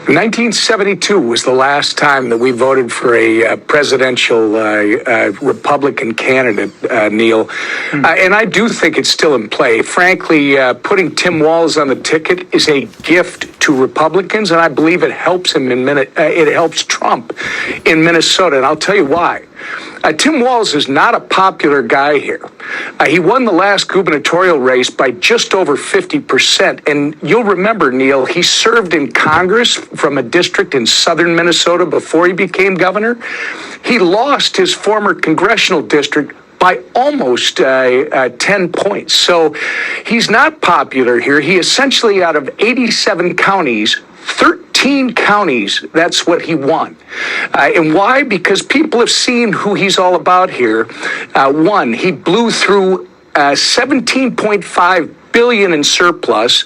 1972 was the last time that we voted for a presidential Republican candidate, Neil. And I do think it's still in play. Frankly, putting Tim Walz on the ticket is a gift to Republicans, and I believe it helps him it helps Trump in Minnesota. And I'll tell you why. Tim Walz is not a popular guy here. He won the last gubernatorial race by just over 50%. And you'll remember, Neil, he served in Congress from a district in southern Minnesota before he became governor. He lost his former congressional district by almost 10 points. So he's not popular here. He essentially, out of 87 counties, 13 counties, that's what he won. And why? Because people have seen who he's all about here. One, he blew through $17.5 billion in surplus.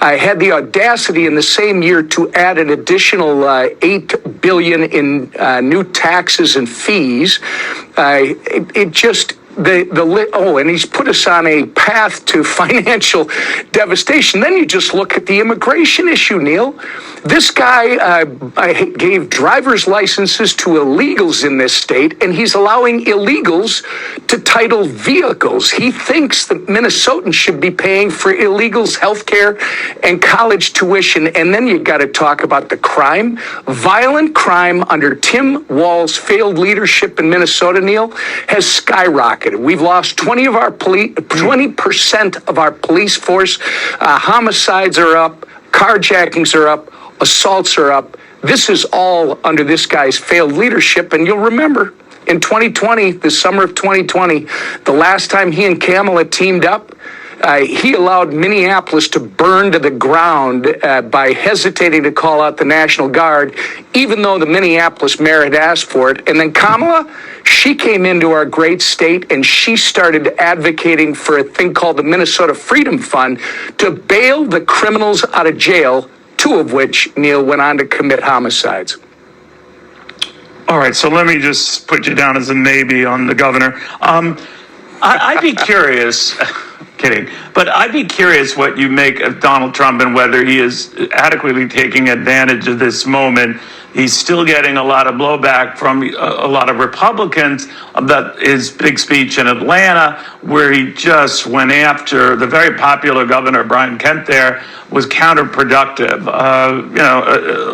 Had the audacity in the same year to add an additional $8 billion in new taxes and fees. And he's put us on a path to financial devastation. Then you just look at the immigration issue, Neil. This guy gave driver's licenses to illegals in this state, and he's allowing illegals to title vehicles. He thinks that Minnesotans should be paying for illegals' health care and college tuition. And then you got to talk about the crime. Violent crime under Tim Walz's failed leadership in Minnesota, Neil, has skyrocketed. We've lost 20% of our police force. Homicides are up. Carjackings are up. Assaults are up. This is all under this guy's failed leadership. And you'll remember in 2020, the summer of 2020, the last time he and Kamala teamed up, he allowed Minneapolis to burn to the ground by hesitating to call out the National Guard, even though the Minneapolis mayor had asked for it. And then Kamala, she came into our great state and she started advocating for a thing called the Minnesota Freedom Fund to bail the criminals out of jail, two of which, Neil, went on to commit homicides. All right, so let me just put you down as a maybe on the governor. I'd be curious, kidding, but I'd be curious what you make of Donald Trump and whether he is adequately taking advantage of this moment. He's still getting a lot of blowback from a lot of Republicans about his big speech in Atlanta, where he just went after the very popular Governor Brian Kemp there, was counterproductive.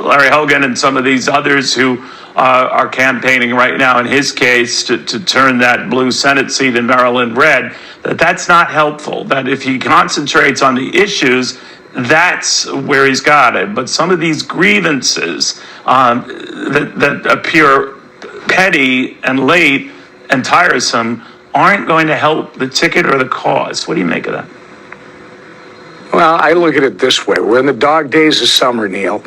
Larry Hogan and some of these others who are campaigning right now, in his case, to turn that blue Senate seat in Maryland red, that's not helpful. That if he concentrates on the issues, that's where he's got it. But some of these grievances that appear petty and late and tiresome aren't going to help the ticket or the cause. What do you make of that? Well, I look at it this way. We're in the dog days of summer, Neil.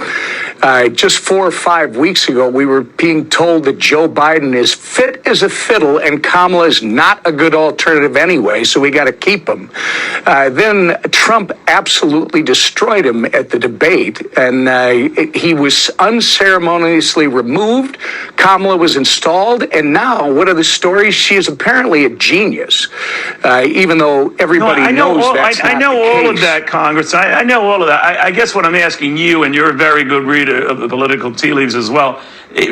Just 4 or 5 weeks ago, we were being told that Joe Biden is fit as a fiddle and Kamala is not a good alternative anyway, so we got to keep him. Then Trump absolutely destroyed him at the debate, and he was unceremoniously removed. Kamala was installed, and now, what are the stories? She is apparently a genius, even though everybody knows that's not the case. I know all of that, Congress. I know all of that. I guess what I'm asking you, and you're a very good reader of the political tea leaves as well,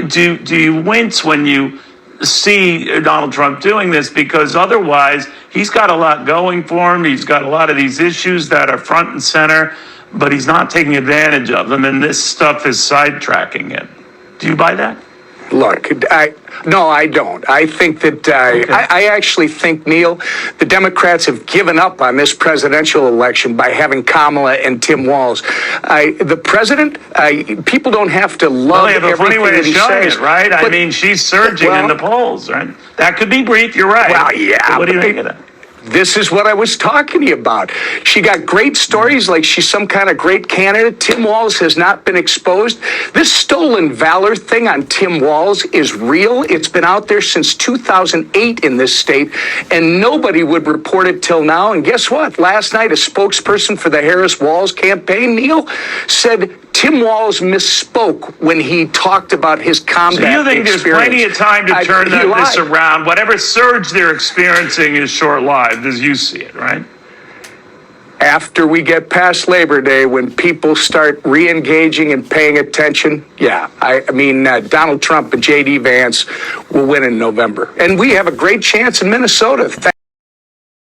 do you wince when you see Donald Trump doing this? Because otherwise, he's got a lot going for him. He's got a lot of these issues that are front and center, but he's not taking advantage of them, and this stuff is sidetracking him. Do you buy that? Look, no, I don't. I think that I actually think, Neil, the Democrats have given up on this presidential election by having Kamala and Tim Walz. The president, people don't have to love everything that he says. Well, they have a funny way of showing it, right? I mean, she's surging in the polls, right? That could be brief. You're right. Well, yeah. What do you think of that? This is what I was talking to you about. She got great stories like she's some kind of great candidate. Tim Walz has not been exposed. This stolen valor thing on Tim Walz is real. It's been out there since 2008 in this state, and nobody would report it till now. And guess what? Last night, a spokesperson for the Harris Walz campaign, Neil, said Tim Walz misspoke when he talked about his combat experience. So you think there's plenty of time to turn this around? Whatever surge they're experiencing is short-lived, as you see it, right? after we get past Labor Day, when people start re-engaging and paying attention, I mean, Donald Trump and J.D. Vance will win in November. And we have a great chance in Minnesota.